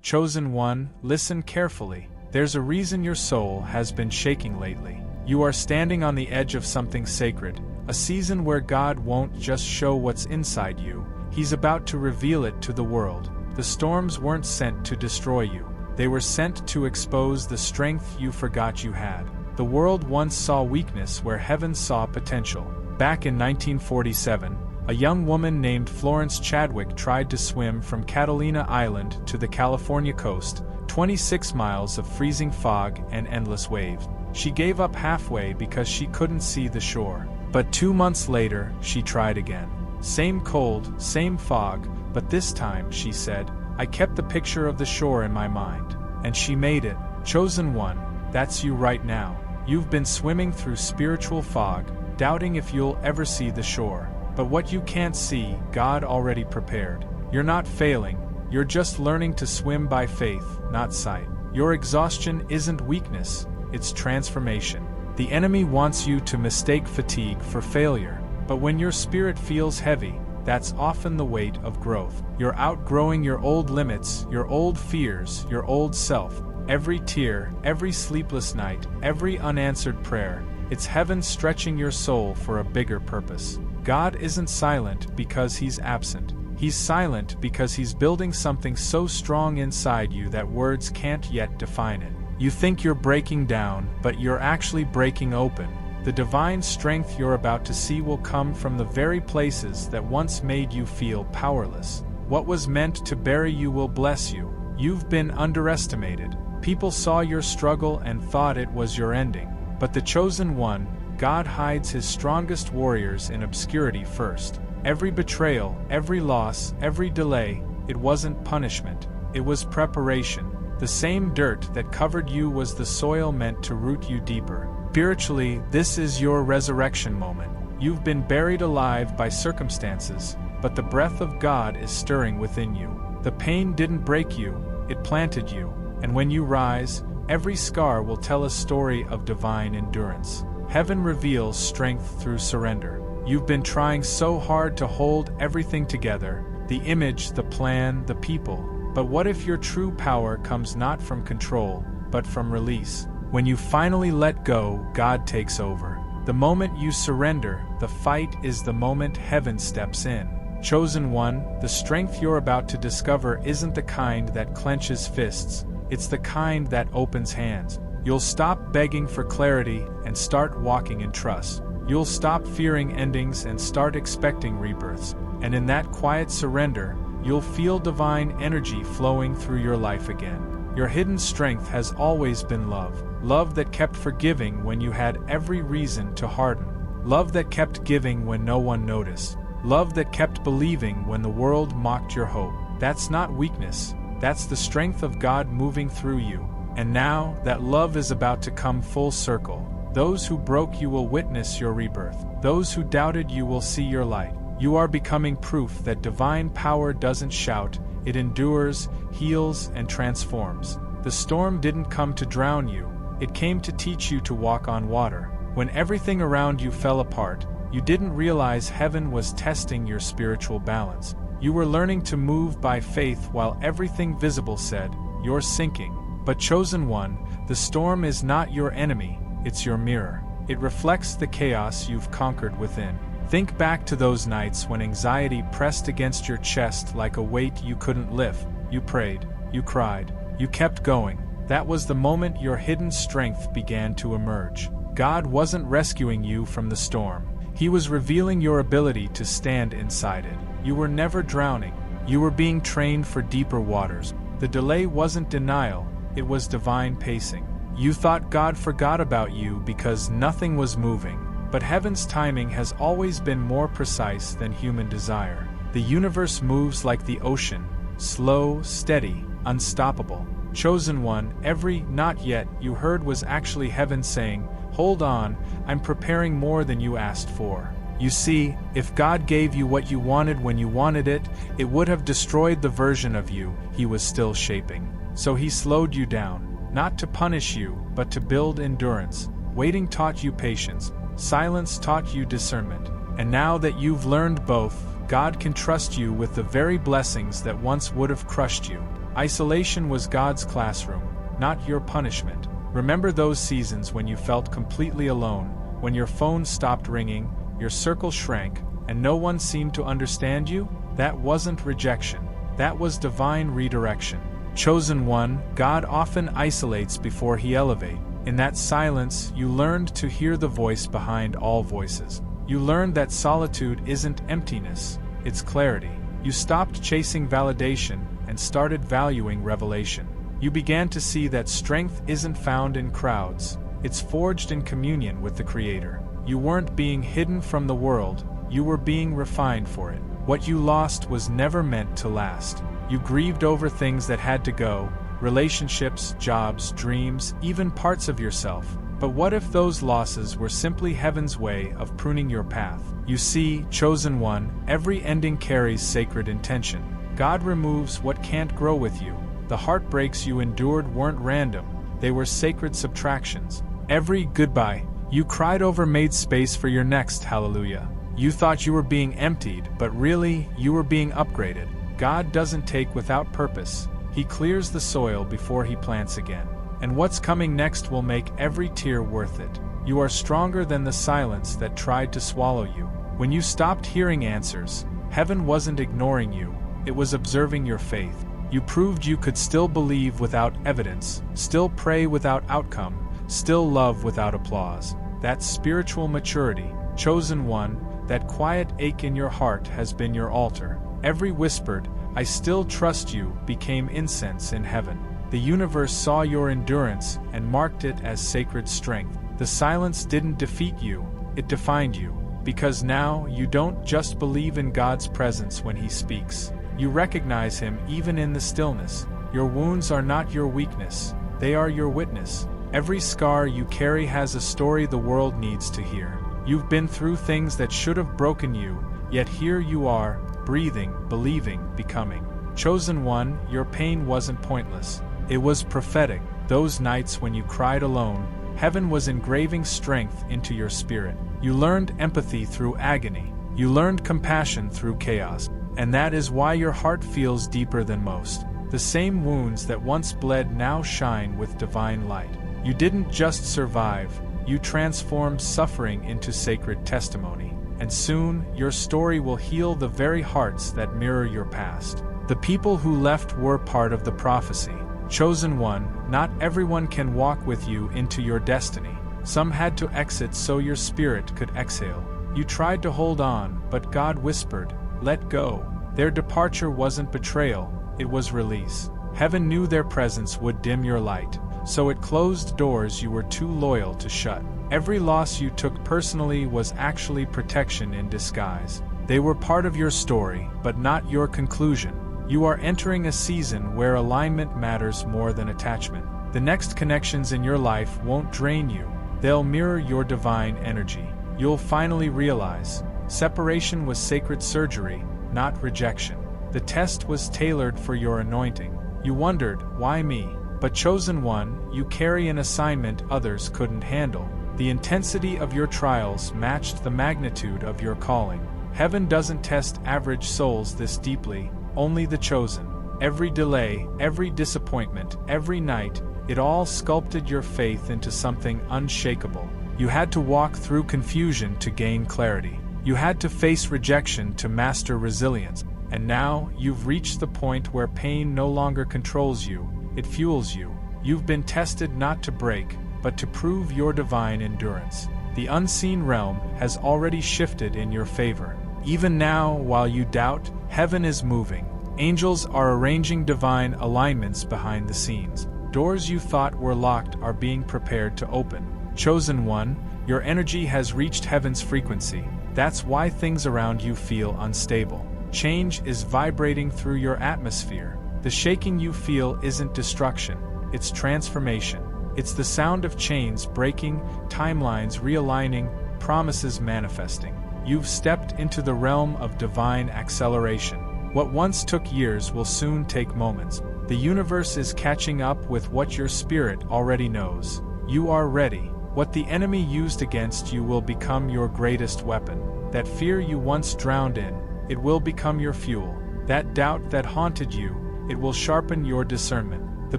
Chosen one, listen carefully. There's a reason your soul has been shaking lately. You are standing on the edge of something sacred, a season where God won't just show what's inside you, He's about to reveal it to the world. The storms weren't sent to destroy you. They were sent to expose the strength you forgot you had. The world once saw weakness where heaven saw potential. Back in 1947, a young woman named Florence Chadwick tried to swim from Catalina Island to the California coast, 26 miles of freezing fog and endless waves. She gave up halfway because she couldn't see the shore. But 2 months later, she tried again. Same cold, same fog, but this time, she said, I kept the picture of the shore in my mind. And she made it. Chosen one, that's you right now. You've been swimming through spiritual fog, doubting if you'll ever see the shore. But what you can't see, God already prepared. You're not failing, you're just learning to swim by faith, not sight. Your exhaustion isn't weakness, it's transformation. The enemy wants you to mistake fatigue for failure. But when your spirit feels heavy, that's often the weight of growth. You're outgrowing your old limits, your old fears, your old self. Every tear, every sleepless night, every unanswered prayer, it's heaven stretching your soul for a bigger purpose. God isn't silent because He's absent. He's silent because He's building something so strong inside you that words can't yet define it. You think you're breaking down, but you're actually breaking open. The divine strength you're about to see will come from the very places that once made you feel powerless. What was meant to bury you will bless you. You've been underestimated. People saw your struggle and thought it was your ending. But the chosen one, God hides His strongest warriors in obscurity first. Every betrayal, every loss, every delay, it wasn't punishment. It was preparation. The same dirt that covered you was the soil meant to root you deeper. Spiritually, this is your resurrection moment. You've been buried alive by circumstances, but the breath of God is stirring within you. The pain didn't break you, it planted you. And when you rise, every scar will tell a story of divine endurance. Heaven reveals strength through surrender. You've been trying so hard to hold everything together, the image, the plan, the people. But what if your true power comes not from control, but from release? When you finally let go, God takes over. The moment you surrender, the fight is the moment heaven steps in. Chosen one, the strength you're about to discover isn't the kind that clenches fists, it's the kind that opens hands. You'll stop begging for clarity and start walking in trust. You'll stop fearing endings and start expecting rebirths. And in that quiet surrender, you'll feel divine energy flowing through your life again. Your hidden strength has always been love. Love that kept forgiving when you had every reason to harden. Love that kept giving when no one noticed. Love that kept believing when the world mocked your hope. That's not weakness. That's the strength of God moving through you. And now, that love is about to come full circle. Those who broke you will witness your rebirth. Those who doubted you will see your light. You are becoming proof that divine power doesn't shout, it endures, heals, and transforms. The storm didn't come to drown you, it came to teach you to walk on water. When everything around you fell apart, you didn't realize heaven was testing your spiritual balance. You were learning to move by faith while everything visible said, you're sinking. But chosen one, the storm is not your enemy, it's your mirror. It reflects the chaos you've conquered within. Think back to those nights when anxiety pressed against your chest like a weight you couldn't lift. You prayed, you cried, you kept going. That was the moment your hidden strength began to emerge. God wasn't rescuing you from the storm. He was revealing your ability to stand inside it. You were never drowning. You were being trained for deeper waters. The delay wasn't denial, it was divine pacing. You thought God forgot about you because nothing was moving. But heaven's timing has always been more precise than human desire. The universe moves like the ocean, slow, steady, unstoppable. Chosen one, every not yet you heard was actually heaven saying, hold on, I'm preparing more than you asked for. You see, if God gave you what you wanted when you wanted it, it would have destroyed the version of you He was still shaping. So He slowed you down, not to punish you, but to build endurance. Waiting taught you patience. Silence taught you discernment. And now that you've learned both, God can trust you with the very blessings that once would have crushed you. Isolation was God's classroom, not your punishment. Remember those seasons when you felt completely alone, when your phone stopped ringing, your circle shrank, and no one seemed to understand you? That wasn't rejection. That was divine redirection. Chosen one, God often isolates before he elevates. In that silence, you learned to hear the voice behind all voices. You learned that solitude isn't emptiness, it's clarity. You stopped chasing validation and started valuing revelation. You began to see that strength isn't found in crowds, it's forged in communion with the Creator. You weren't being hidden from the world, you were being refined for it. What you lost was never meant to last. You grieved over things that had to go, relationships, jobs, dreams, even parts of yourself. But what if those losses were simply heaven's way of pruning your path? You see, chosen one, every ending carries sacred intention. God removes what can't grow with you. The heartbreaks you endured weren't random, they were sacred subtractions. Every goodbye you cried over made space for your next hallelujah. You thought you were being emptied, but really, you were being upgraded. God doesn't take without purpose. He clears the soil before he plants again. And what's coming next will make every tear worth it. You are stronger than the silence that tried to swallow you. When you stopped hearing answers, heaven wasn't ignoring you, it was observing your faith. You proved you could still believe without evidence, still pray without outcome, still love without applause. That's spiritual maturity. Chosen one, that quiet ache in your heart has been your altar. Every whispered, "I still trust you," became incense in heaven. The universe saw your endurance and marked it as sacred strength. The silence didn't defeat you, it defined you. Because now you don't just believe in God's presence when He speaks. You recognize Him even in the stillness. Your wounds are not your weakness, they are your witness. Every scar you carry has a story the world needs to hear. You've been through things that should have broken you, yet here you are, breathing, believing, becoming. Chosen one, your pain wasn't pointless. It was prophetic. Those nights when you cried alone, heaven was engraving strength into your spirit. You learned empathy through agony. You learned compassion through chaos. And that is why your heart feels deeper than most. The same wounds that once bled now shine with divine light. You didn't just survive, you transformed suffering into sacred testimony. And soon, your story will heal the very hearts that mirror your past. The people who left were part of the prophecy. Chosen one, not everyone can walk with you into your destiny. Some had to exit so your spirit could exhale. You tried to hold on, but God whispered, "Let go." Their departure wasn't betrayal, it was release. Heaven knew their presence would dim your light, so it closed doors you were too loyal to shut. Every loss you took personally was actually protection in disguise. They were part of your story, but not your conclusion. You are entering a season where alignment matters more than attachment. The next connections in your life won't drain you, they'll mirror your divine energy. You'll finally realize, separation was sacred surgery, not rejection. The test was tailored for your anointing. You wondered, why me? But chosen one, you carry an assignment others couldn't handle. The intensity of your trials matched the magnitude of your calling. Heaven doesn't test average souls this deeply, only the chosen. Every delay, every disappointment, every night, it all sculpted your faith into something unshakable. You had to walk through confusion to gain clarity. You had to face rejection to master resilience. And now, you've reached the point where pain no longer controls you, it fuels you. You've been tested not to break, but to prove your divine endurance. The unseen realm has already shifted in your favor. Even now, while you doubt, heaven is moving. Angels are arranging divine alignments behind the scenes. Doors you thought were locked are being prepared to open. Chosen one, your energy has reached heaven's frequency. That's why things around you feel unstable. Change is vibrating through your atmosphere. The shaking you feel isn't destruction, it's transformation. It's the sound of chains breaking, timelines realigning, promises manifesting. You've stepped into the realm of divine acceleration. What once took years will soon take moments. The universe is catching up with what your spirit already knows. You are ready. What the enemy used against you will become your greatest weapon. That fear you once drowned in, it will become your fuel. That doubt that haunted you, it will sharpen your discernment. The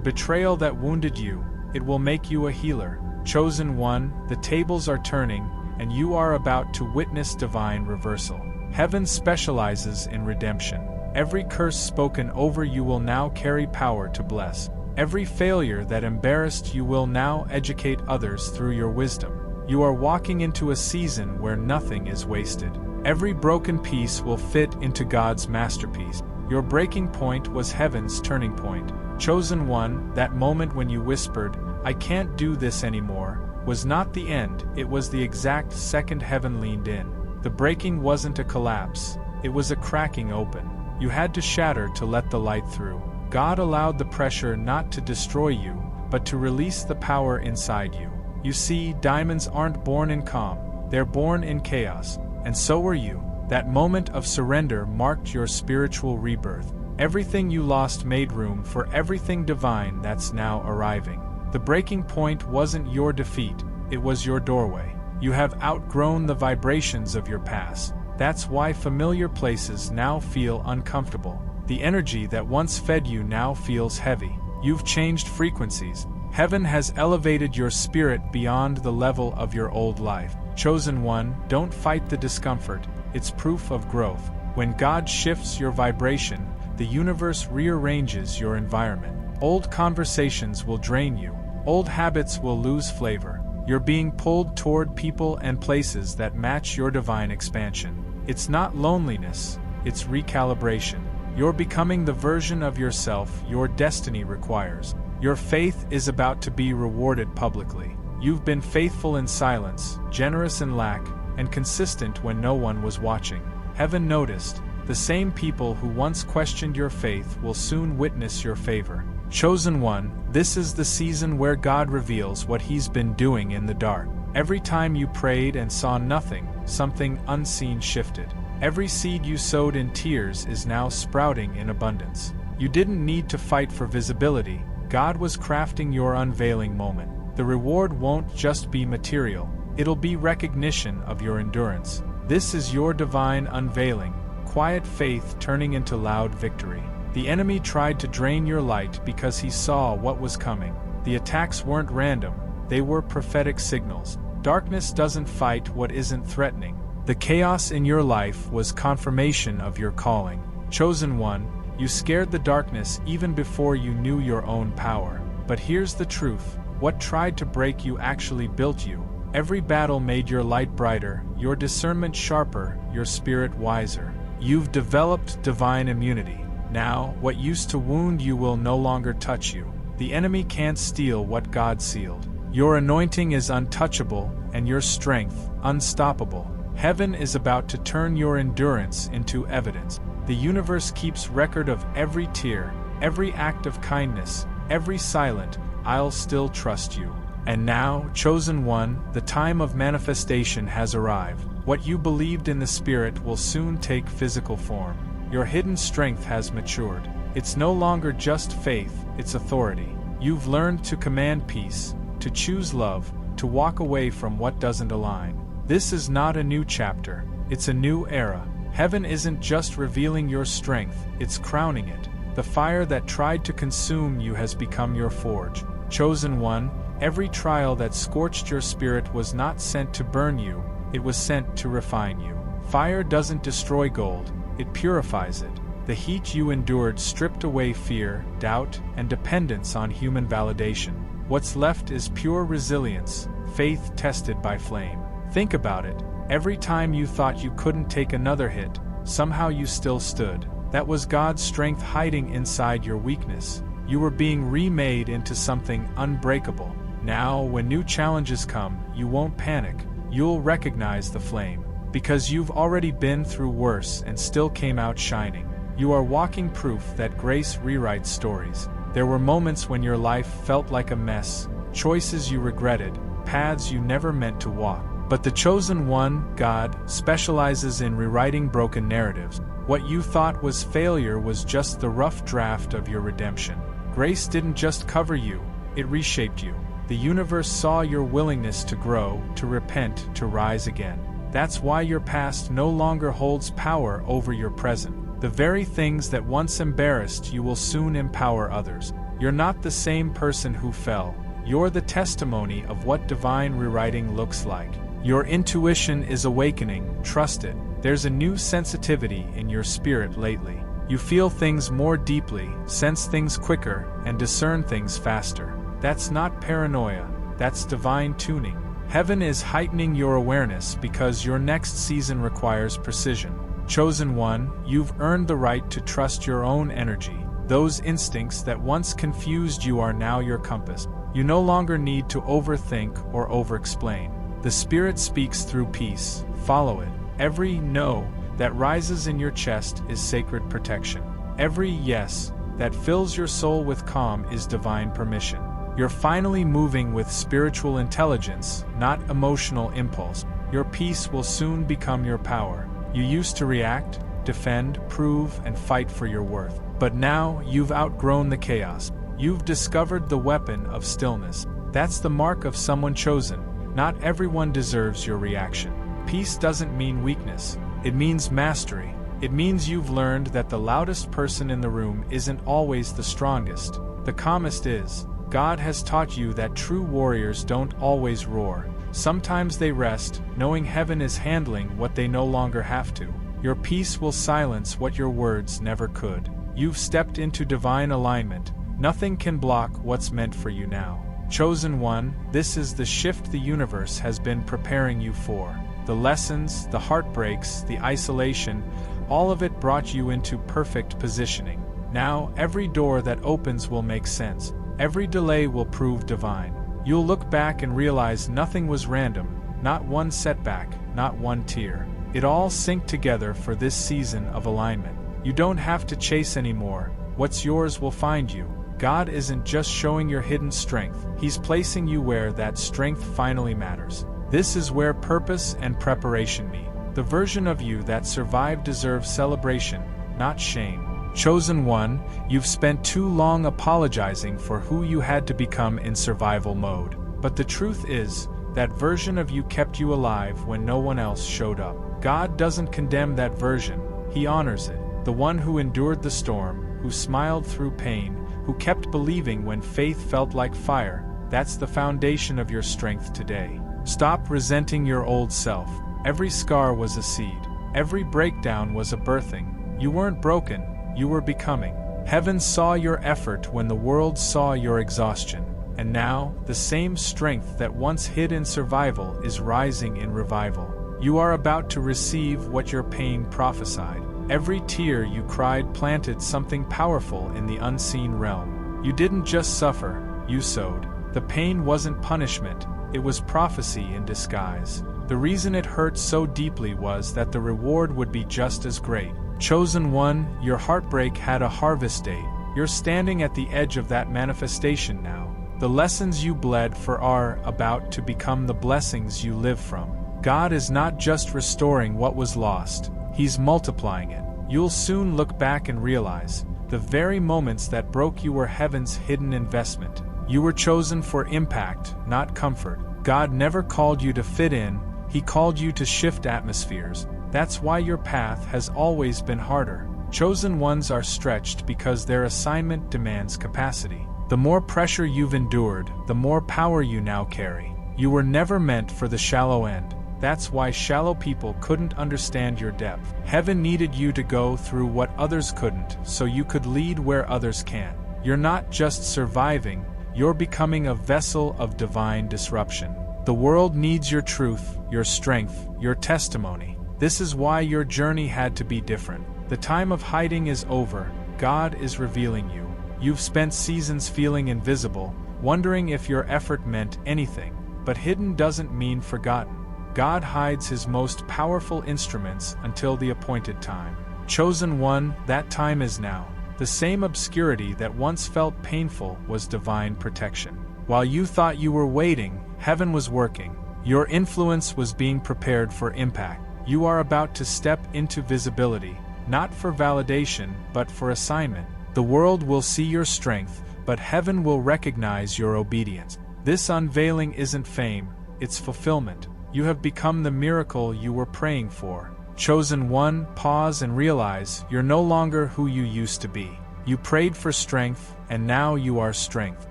betrayal that wounded you, it will make you a healer. Chosen one, the tables are turning, and you are about to witness divine reversal. Heaven specializes in redemption. Every curse spoken over you will now carry power to bless. Every failure that embarrassed you will now educate others through your wisdom. You are walking into a season where nothing is wasted. Every broken piece will fit into God's masterpiece. Your breaking point was heaven's turning point. Chosen one, that moment when you whispered, "I can't do this anymore," was not the end, it was the exact second heaven leaned in. The breaking wasn't a collapse, it was a cracking open. You had to shatter to let the light through. God allowed the pressure not to destroy you, but to release the power inside you. You see, diamonds aren't born in calm, they're born in chaos, and so are you. That moment of surrender marked your spiritual rebirth. Everything you lost made room for everything divine that's now arriving. The breaking point wasn't your defeat, it was your doorway. You have outgrown the vibrations of your past. That's why familiar places now feel uncomfortable. The energy that once fed you now feels heavy. You've changed frequencies. Heaven has elevated your spirit beyond the level of your old life. Chosen one, don't fight the discomfort, it's proof of growth. When God shifts your vibration, the universe rearranges your environment. Old conversations will drain you. Old habits will lose flavor. You're being pulled toward people and places that match your divine expansion. It's not loneliness, it's recalibration. You're becoming the version of yourself your destiny requires. Your faith is about to be rewarded publicly. You've been faithful in silence, generous in lack, and consistent when no one was watching. Heaven noticed. The same people who once questioned your faith will soon witness your favor. Chosen one, this is the season where God reveals what He's been doing in the dark. Every time you prayed and saw nothing, something unseen shifted. Every seed you sowed in tears is now sprouting in abundance. You didn't need to fight for visibility. God was crafting your unveiling moment. The reward won't just be material, it'll be recognition of your endurance. This is your divine unveiling. Quiet faith turning into loud victory. The enemy tried to drain your light because he saw what was coming. The attacks weren't random, they were prophetic signals. Darkness doesn't fight what isn't threatening. The chaos in your life was confirmation of your calling. Chosen one, you scared the darkness even before you knew your own power. But here's the truth, what tried to break you actually built you. Every battle made your light brighter, your discernment sharper, your spirit wiser. You've developed divine immunity. Now, what used to wound you will no longer touch you. The enemy can't steal what God sealed. Your anointing is untouchable, and your strength unstoppable. Heaven is about to turn your endurance into evidence. The universe keeps record of every tear, every act of kindness, every silent, "I'll still trust you." And now, chosen one, the time of manifestation has arrived. What you believed in the spirit will soon take physical form. Your hidden strength has matured. It's no longer just faith, it's authority. You've learned to command peace, to choose love, to walk away from what doesn't align. This is not a new chapter, it's a new era. Heaven isn't just revealing your strength, it's crowning it. The fire that tried to consume you has become your forge. Chosen one, every trial that scorched your spirit was not sent to burn you, it was sent to refine you. Fire doesn't destroy gold, it purifies it. The heat you endured stripped away fear, doubt, and dependence on human validation. What's left is pure resilience, faith tested by flame. Think about it. Every time you thought you couldn't take another hit, somehow you still stood. That was God's strength hiding inside your weakness. You were being remade into something unbreakable. Now, when new challenges come, you won't panic. You'll recognize the flame. Because you've already been through worse and still came out shining. You are walking proof that grace rewrites stories. There were moments when your life felt like a mess, choices you regretted, paths you never meant to walk. But the chosen one, God, specializes in rewriting broken narratives. What you thought was failure was just the rough draft of your redemption. Grace didn't just cover you, it reshaped you. The universe saw your willingness to grow, to repent, to rise again. That's why your past no longer holds power over your present. The very things that once embarrassed you will soon empower others. You're not the same person who fell. You're the testimony of what divine rewriting looks like. Your intuition is awakening, trust it. There's a new sensitivity in your spirit lately. You feel things more deeply, sense things quicker, and discern things faster. That's not paranoia, that's divine tuning. Heaven is heightening your awareness because your next season requires precision. Chosen one, you've earned the right to trust your own energy. Those instincts that once confused you are now your compass. You no longer need to overthink or over-explain. The Spirit speaks through peace. Follow it. Every no that rises in your chest is sacred protection. Every yes that fills your soul with calm is divine permission. You're finally moving with spiritual intelligence, not emotional impulse. Your peace will soon become your power. You used to react, defend, prove, and fight for your worth. But now you've outgrown the chaos. You've discovered the weapon of stillness. That's the mark of someone chosen. Not everyone deserves your reaction. Peace doesn't mean weakness. It means mastery. It means you've learned that the loudest person in the room isn't always the strongest. The calmest is. God has taught you that true warriors don't always roar. Sometimes they rest, knowing heaven is handling what they no longer have to. Your peace will silence what your words never could. You've stepped into divine alignment. Nothing can block what's meant for you now. Chosen one, this is the shift the universe has been preparing you for. The lessons, the heartbreaks, the isolation, all of it brought you into perfect positioning. Now, every door that opens will make sense. Every delay will prove divine. You'll look back and realize nothing was random, not one setback, not one tear. It all synced together for this season of alignment. You don't have to chase anymore. What's yours will find you. God isn't just showing your hidden strength, He's placing you where that strength finally matters. This is where purpose and preparation meet. The version of you that survived deserves celebration, not shame. Chosen one, you've spent too long apologizing for who you had to become in survival mode. But the truth is, that version of you kept you alive when no one else showed up. God doesn't condemn that version, He honors it. The one who endured the storm, who smiled through pain, who kept believing when faith felt like fire, that's the foundation of your strength today. Stop resenting your old self. Every scar was a seed. Every breakdown was a birthing. You weren't broken. You were becoming. Heaven saw your effort when the world saw your exhaustion. And now, the same strength that once hid in survival is rising in revival. You are about to receive what your pain prophesied. Every tear you cried planted something powerful in the unseen realm. You didn't just suffer, you sowed. The pain wasn't punishment, it was prophecy in disguise. The reason it hurt so deeply was that the reward would be just as great. Chosen one, your heartbreak had a harvest date. You're standing at the edge of that manifestation now. The lessons you bled for are about to become the blessings you live from. God is not just restoring what was lost, He's multiplying it. You'll soon look back and realize, the very moments that broke you were heaven's hidden investment. You were chosen for impact, not comfort. God never called you to fit in, He called you to shift atmospheres. That's why your path has always been harder. Chosen ones are stretched because their assignment demands capacity. The more pressure you've endured, the more power you now carry. You were never meant for the shallow end. That's why shallow people couldn't understand your depth. Heaven needed you to go through what others couldn't, so you could lead where others can't. You're not just surviving, you're becoming a vessel of divine disruption. The world needs your truth, your strength, your testimony. This is why your journey had to be different. The time of hiding is over. God is revealing you. You've spent seasons feeling invisible, wondering if your effort meant anything. But hidden doesn't mean forgotten. God hides His most powerful instruments until the appointed time. Chosen one, that time is now. The same obscurity that once felt painful was divine protection. While you thought you were waiting, heaven was working. Your influence was being prepared for impact. You are about to step into visibility, not for validation, but for assignment. The world will see your strength, but heaven will recognize your obedience. This unveiling isn't fame, it's fulfillment. You have become the miracle you were praying for. Chosen one, pause and realize you're no longer who you used to be. You prayed for strength, and now you are strength.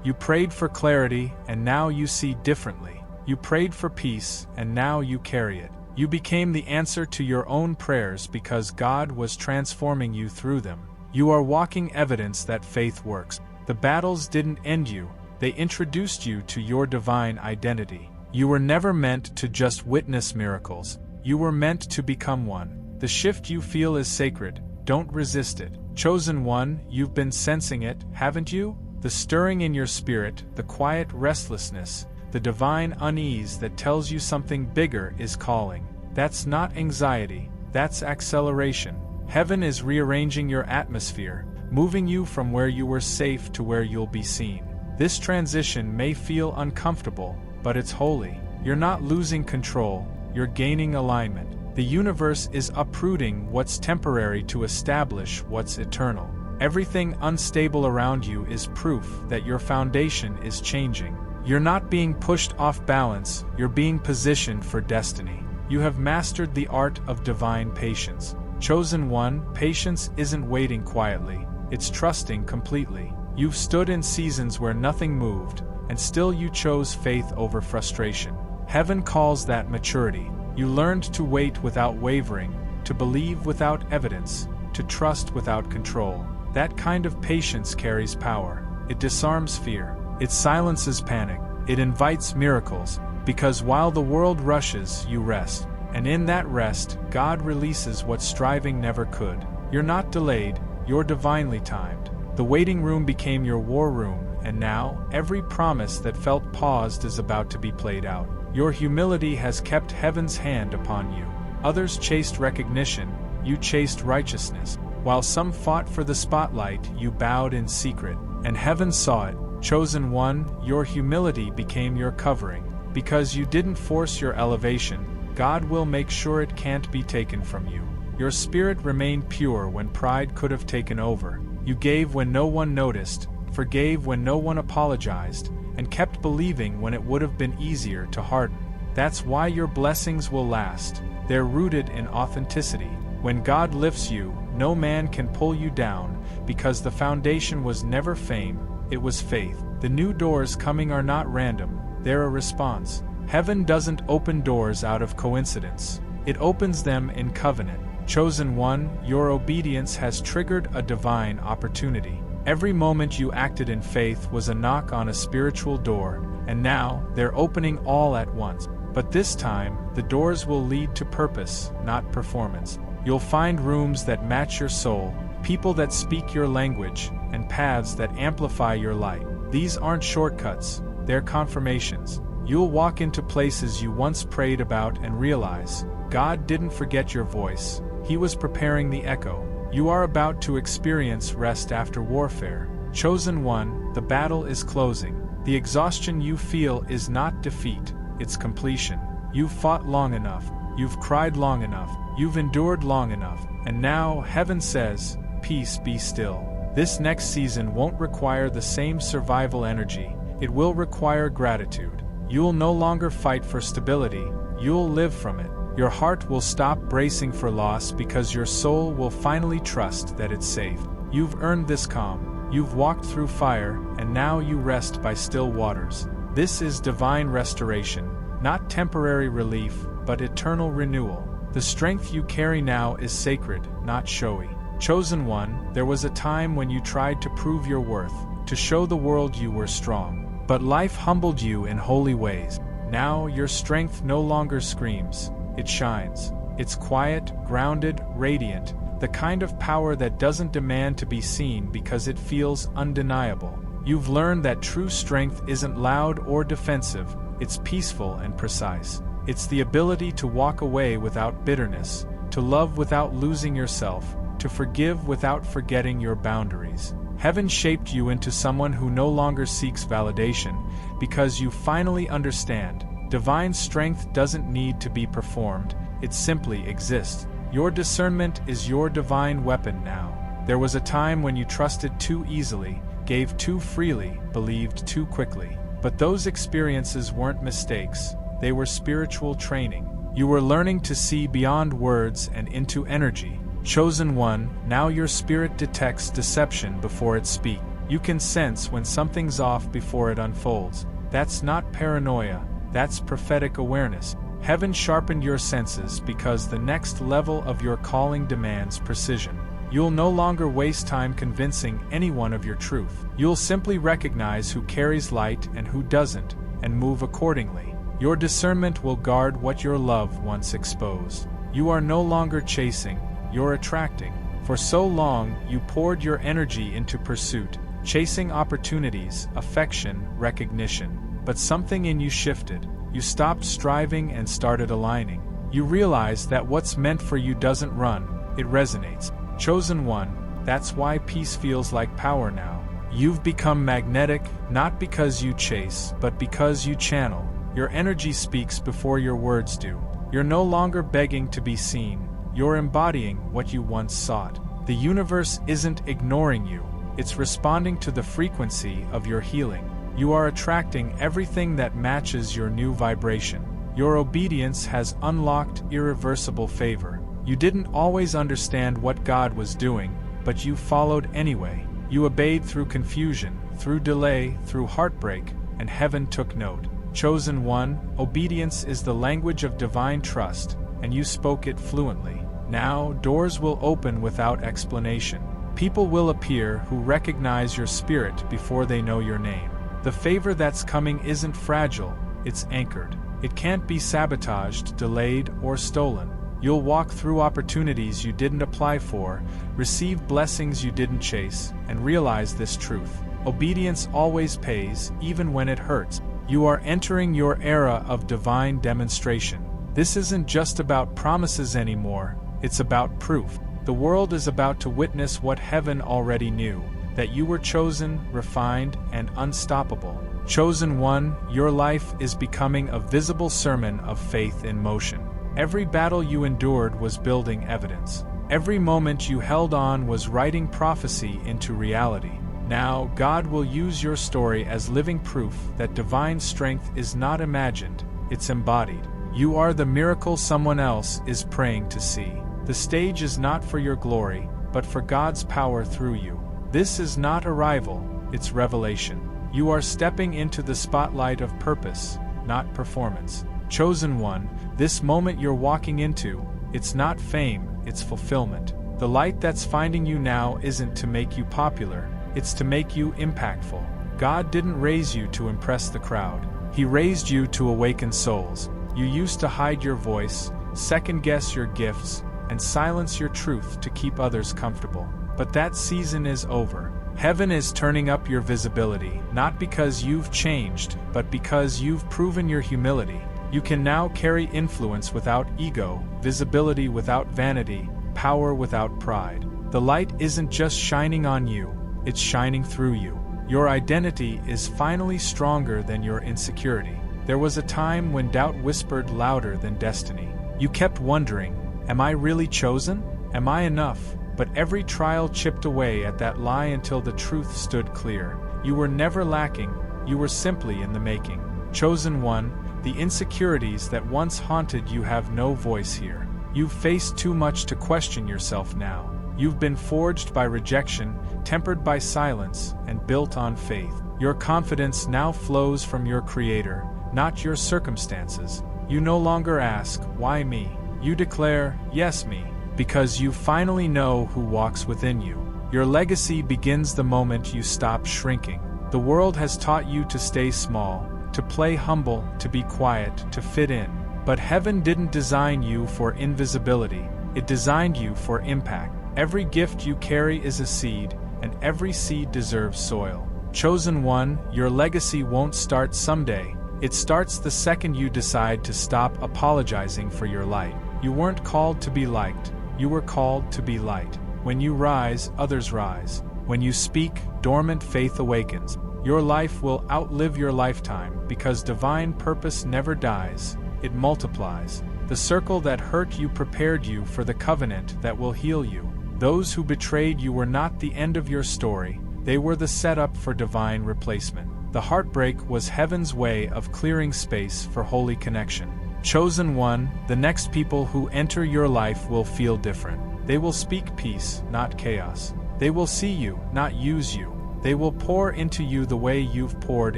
You prayed for clarity, and now you see differently. You prayed for peace, and now you carry it. You became the answer to your own prayers because God was transforming you through them. You are walking evidence that faith works. The battles didn't end you, they introduced you to your divine identity. You were never meant to just witness miracles. You were meant to become one. The shift you feel is sacred. Don't resist it. Chosen one, you've been sensing it, haven't you? The stirring in your spirit, the quiet restlessness, the divine unease that tells you something bigger is calling. That's not anxiety, that's acceleration. Heaven is rearranging your atmosphere, moving you from where you were safe to where you'll be seen. This transition may feel uncomfortable, but it's holy. You're not losing control, you're gaining alignment. The universe is uprooting what's temporary to establish what's eternal. Everything unstable around you is proof that your foundation is changing. You're not being pushed off balance, you're being positioned for destiny. You have mastered the art of divine patience. Chosen one, patience isn't waiting quietly, it's trusting completely. You've stood in seasons where nothing moved, and still you chose faith over frustration. Heaven calls that maturity. You learned to wait without wavering, to believe without evidence, to trust without control. That kind of patience carries power. It disarms fear. It silences panic. It invites miracles, because while the world rushes, you rest. And in that rest, God releases what striving never could. You're not delayed, you're divinely timed. The waiting room became your war room, and now, every promise that felt paused is about to be played out. Your humility has kept heaven's hand upon you. Others chased recognition, you chased righteousness. While some fought for the spotlight, you bowed in secret. And heaven saw it. Chosen one, your humility became your covering. Because you didn't force your elevation, God will make sure it can't be taken from you. Your spirit remained pure when pride could have taken over. You gave when no one noticed, forgave when no one apologized, and kept believing when it would have been easier to harden. That's why your blessings will last. They're rooted in authenticity. When God lifts you, no man can pull you down, because the foundation was never fame, it was faith. The new doors coming are not random, they're a response. Heaven doesn't open doors out of coincidence. It opens them in covenant. Chosen one, your obedience has triggered a divine opportunity. Every moment you acted in faith was a knock on a spiritual door, and now they're opening all at once. But this time, the doors will lead to purpose, not performance. You'll find rooms that match your soul, people that speak your language, and paths that amplify your light. These aren't shortcuts, they're confirmations. You'll walk into places you once prayed about and realize, God didn't forget your voice, He was preparing the echo. You are about to experience rest after warfare. Chosen one, the battle is closing. The exhaustion you feel is not defeat, it's completion. You've fought long enough, you've cried long enough, you've endured long enough, and now heaven says, peace be still. This next season won't require the same survival energy, it will require gratitude. You'll no longer fight for stability, you'll live from it. Your heart will stop bracing for loss because your soul will finally trust that it's safe. You've earned this calm, you've walked through fire, and now you rest by still waters. This is divine restoration, not temporary relief, but eternal renewal. The strength you carry now is sacred, not showy. Chosen one, there was a time when you tried to prove your worth, to show the world you were strong. But life humbled you in holy ways. Now your strength no longer screams, it shines. It's quiet, grounded, radiant, the kind of power that doesn't demand to be seen because it feels undeniable. You've learned that true strength isn't loud or defensive, it's peaceful and precise. It's the ability to walk away without bitterness, to love without losing yourself, to forgive without forgetting your boundaries. Heaven shaped you into someone who no longer seeks validation, because you finally understand, divine strength doesn't need to be performed, it simply exists. Your discernment is your divine weapon now. There was a time when you trusted too easily, gave too freely, believed too quickly. But those experiences weren't mistakes, they were spiritual training. You were learning to see beyond words and into energy. Chosen one, now your spirit detects deception before it speaks. You can sense when something's off before it unfolds. That's not paranoia, that's prophetic awareness. Heaven sharpened your senses because the next level of your calling demands precision. You'll no longer waste time convincing anyone of your truth. You'll simply recognize who carries light and who doesn't, and move accordingly. Your discernment will guard what your love once exposed. You are no longer chasing, you're attracting. For so long, you poured your energy into pursuit, chasing opportunities, affection, recognition. But something in you shifted. You stopped striving and started aligning. You realized that what's meant for you doesn't run, it resonates. Chosen one, that's why peace feels like power now. You've become magnetic, not because you chase, but because you channel. Your energy speaks before your words do. You're no longer begging to be seen, you're embodying what you once sought. The universe isn't ignoring you, it's responding to the frequency of your healing. You are attracting everything that matches your new vibration. Your obedience has unlocked irreversible favor. You didn't always understand what God was doing, but you followed anyway. You obeyed through confusion, through delay, through heartbreak, and heaven took note. Chosen one, obedience is the language of divine trust, and you spoke it fluently. Now, doors will open without explanation. People will appear who recognize your spirit before they know your name. The favor that's coming isn't fragile, it's anchored. It can't be sabotaged, delayed, or stolen. You'll walk through opportunities you didn't apply for, receive blessings you didn't chase, and realize this truth. Obedience always pays, even when it hurts. You are entering your era of divine demonstration. This isn't just about promises anymore, it's about proof. The world is about to witness what heaven already knew. That you were chosen, refined, and unstoppable. Chosen one, your life is becoming a visible sermon of faith in motion. Every battle you endured was building evidence. Every moment you held on was writing prophecy into reality. Now, God will use your story as living proof that divine strength is not imagined, it's embodied. You are the miracle someone else is praying to see. The stage is not for your glory, but for God's power through you. This is not arrival, it's revelation. You are stepping into the spotlight of purpose, not performance. Chosen one, this moment you're walking into, it's not fame, it's fulfillment. The light that's finding you now isn't to make you popular, it's to make you impactful. God didn't raise you to impress the crowd. He raised you to awaken souls. You used to hide your voice, second-guess your gifts, and silence your truth to keep others comfortable. But that season is over. Heaven is turning up your visibility, not because you've changed, but because you've proven your humility. You can now carry influence without ego, visibility without vanity, power without pride. The light isn't just shining on you, it's shining through you. Your identity is finally stronger than your insecurity. There was a time when doubt whispered louder than destiny. You kept wondering, am I really chosen? Am I enough? But every trial chipped away at that lie until the truth stood clear. You were never lacking, you were simply in the making. Chosen one, the insecurities that once haunted you have no voice here. You've faced too much to question yourself now. You've been forged by rejection, tempered by silence, and built on faith. Your confidence now flows from your Creator, not your circumstances. You no longer ask, why me? You declare, yes me. Because you finally know who walks within you. Your legacy begins the moment you stop shrinking. The world has taught you to stay small, to play humble, to be quiet, to fit in. But heaven didn't design you for invisibility, it designed you for impact. Every gift you carry is a seed, and every seed deserves soil. Chosen one, your legacy won't start someday. It starts the second you decide to stop apologizing for your light. You weren't called to be liked. You were called to be light. When you rise, others rise. When you speak, dormant faith awakens. Your life will outlive your lifetime because divine purpose never dies, it multiplies. The circle that hurt you prepared you for the covenant that will heal you. Those who betrayed you were not the end of your story, they were the setup for divine replacement. The heartbreak was heaven's way of clearing space for holy connection. Chosen one, the next people who enter your life will feel different. They will speak peace, not chaos. They will see you, not use you. They will pour into you the way you've poured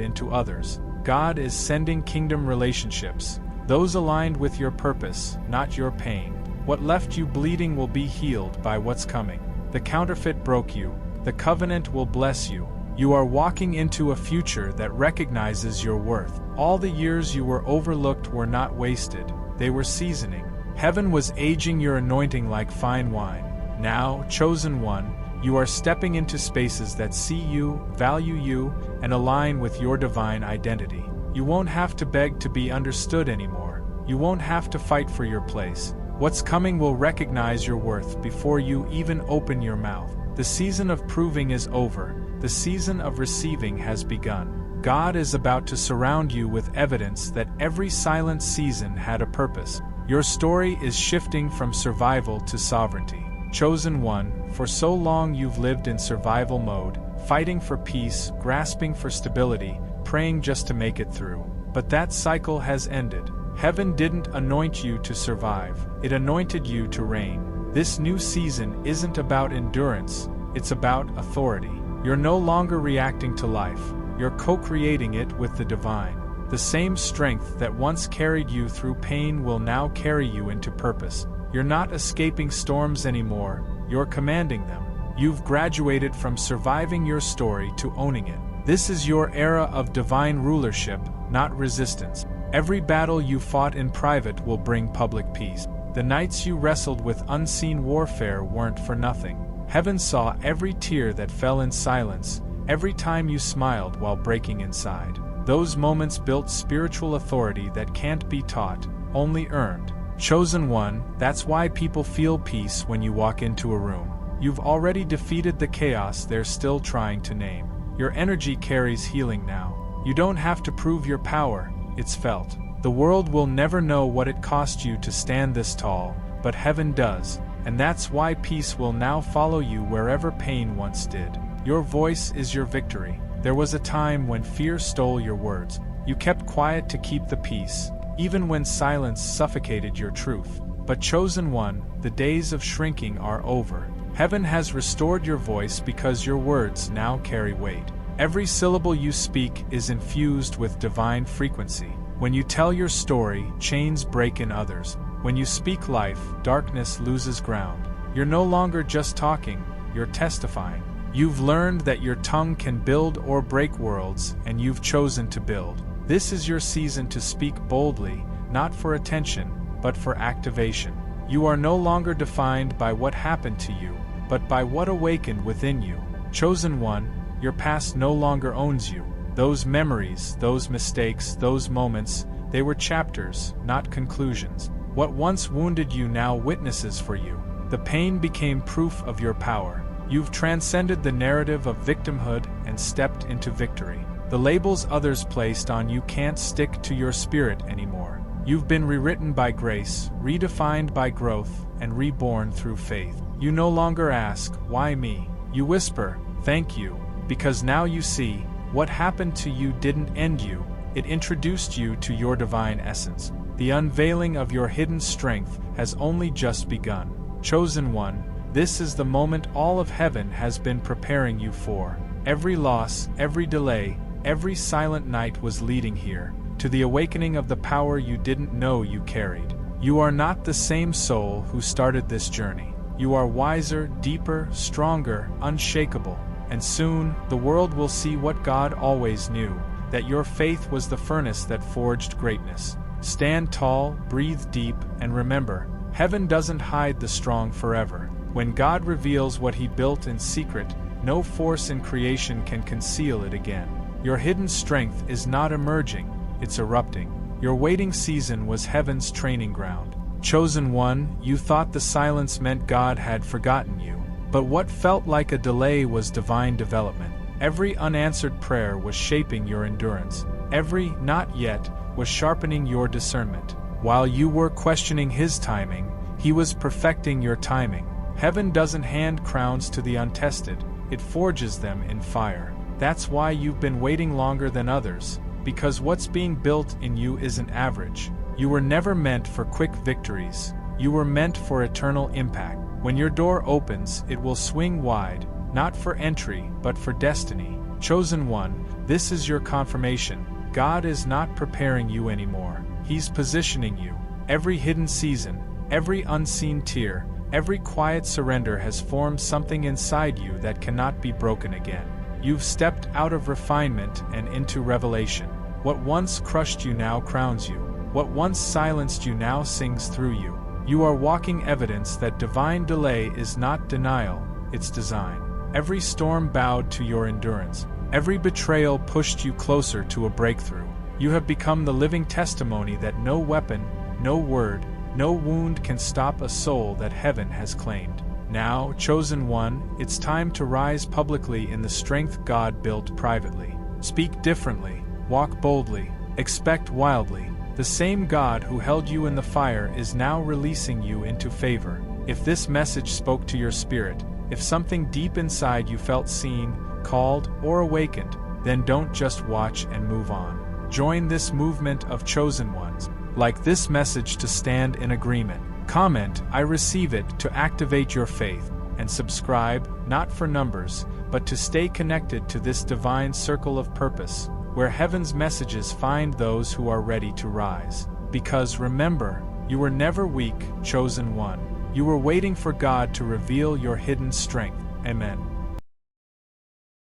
into others. God is sending kingdom relationships, those aligned with your purpose, not your pain. What left you bleeding will be healed by what's coming. The counterfeit broke you. The covenant will bless you. You are walking into a future that recognizes your worth. All the years you were overlooked were not wasted, they were seasoning. Heaven was aging your anointing like fine wine. Now, chosen one, you are stepping into spaces that see you, value you, and align with your divine identity. You won't have to beg to be understood anymore. You won't have to fight for your place. What's coming will recognize your worth before you even open your mouth. The season of proving is over. The season of receiving has begun. God is about to surround you with evidence that every silent season had a purpose. Your story is shifting from survival to sovereignty. Chosen one, for so long you've lived in survival mode, fighting for peace, grasping for stability, praying just to make it through. But that cycle has ended. Heaven didn't anoint you to survive, it anointed you to reign. This new season isn't about endurance, it's about authority. You're no longer reacting to life, you're co-creating it with the divine. The same strength that once carried you through pain will now carry you into purpose. You're not escaping storms anymore, you're commanding them. You've graduated from surviving your story to owning it. This is your era of divine rulership, not resistance. Every battle you fought in private will bring public peace. The nights you wrestled with unseen warfare weren't for nothing. Heaven saw every tear that fell in silence, every time you smiled while breaking inside. Those moments built spiritual authority that can't be taught, only earned. Chosen one, that's why people feel peace when you walk into a room. You've already defeated the chaos they're still trying to name. Your energy carries healing now. You don't have to prove your power, it's felt. The world will never know what it cost you to stand this tall, but heaven does, and that's why peace will now follow you wherever pain once did. Your voice is your victory. There was a time when fear stole your words. You kept quiet to keep the peace, even when silence suffocated your truth. But chosen one, the days of shrinking are over. Heaven has restored your voice because your words now carry weight. Every syllable you speak is infused with divine frequency. When you tell your story, chains break in others. When you speak life, darkness loses ground. You're no longer just talking, you're testifying. You've learned that your tongue can build or break worlds, and you've chosen to build. This is your season to speak boldly, not for attention, but for activation. You are no longer defined by what happened to you, but by what awakened within you. Chosen one, your past no longer owns you. Those memories, those mistakes, those moments, they were chapters, not conclusions. What once wounded you now witnesses for you. The pain became proof of your power. You've transcended the narrative of victimhood and stepped into victory. The labels others placed on you can't stick to your spirit anymore. You've been rewritten by grace, redefined by growth, and reborn through faith. You no longer ask, "Why me?" You whisper, "Thank you," because now you see, what happened to you didn't end you, it introduced you to your divine essence. The unveiling of your hidden strength has only just begun. Chosen one, this is the moment all of heaven has been preparing you for. Every loss, every delay, every silent night was leading here, to the awakening of the power you didn't know you carried. You are not the same soul who started this journey. You are wiser, deeper, stronger, unshakable. And soon, the world will see what God always knew, that your faith was the furnace that forged greatness. Stand tall, breathe deep, and remember, heaven doesn't hide the strong forever. When God reveals what He built in secret, no force in creation can conceal it again. Your hidden strength is not emerging, it's erupting. Your waiting season was heaven's training ground. Chosen one, you thought the silence meant God had forgotten you. But what felt like a delay was divine development. Every unanswered prayer was shaping your endurance. Every "not yet" was sharpening your discernment. While you were questioning His timing, He was perfecting your timing. Heaven doesn't hand crowns to the untested, it forges them in fire. That's why you've been waiting longer than others, because what's being built in you isn't average. You were never meant for quick victories. You were meant for eternal impact. When your door opens, it will swing wide, not for entry, but for destiny. Chosen one, this is your confirmation. God is not preparing you anymore. He's positioning you. Every hidden season, every unseen tear, every quiet surrender has formed something inside you that cannot be broken again. You've stepped out of refinement and into revelation. What once crushed you now crowns you. What once silenced you now sings through you. You are walking evidence that divine delay is not denial, it's design. Every storm bowed to your endurance. Every betrayal pushed you closer to a breakthrough. You have become the living testimony that no weapon, no word, no wound can stop a soul that heaven has claimed. Now, chosen one, it's time to rise publicly in the strength God built privately. Speak differently, walk boldly, expect wildly. The same God who held you in the fire is now releasing you into favor. If this message spoke to your spirit, if something deep inside you felt seen, called, or awakened, then don't just watch and move on. Join this movement of chosen ones. Like this message to stand in agreement. Comment, I receive it, to activate your faith, and subscribe, not for numbers, but to stay connected to this divine circle of purpose, where heaven's messages find those who are ready to rise. Because remember, you were never weak, chosen one. You were waiting for God to reveal your hidden strength. Amen.